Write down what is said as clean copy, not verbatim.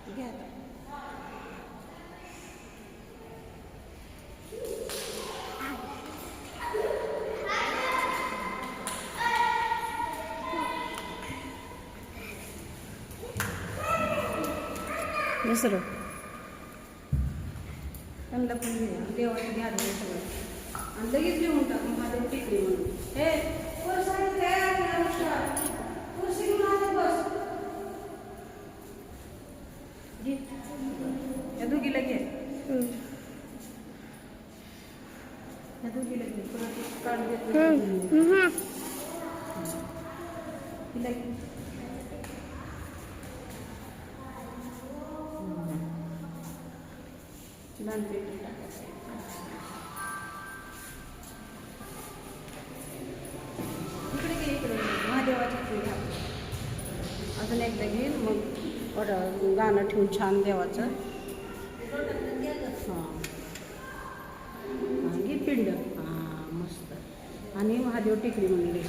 घ्या दुसरं त्यांना पण घे देवाचं घ्या सगळं आणि लगेच घेऊन टाक माझ्या टिकली म्हणून हे कुर्सी घेऊन आले बस घे या दोघीला घे या दोघीला घे परत काढ देत तिला घे इकडे घे इकडे महादेवाच्या पुढे अजून एकदा घे मग गाणं ठेवून छान देवाचं हां घे पिंड हां मस्त आणि महादेव टेकडी म्हणून घे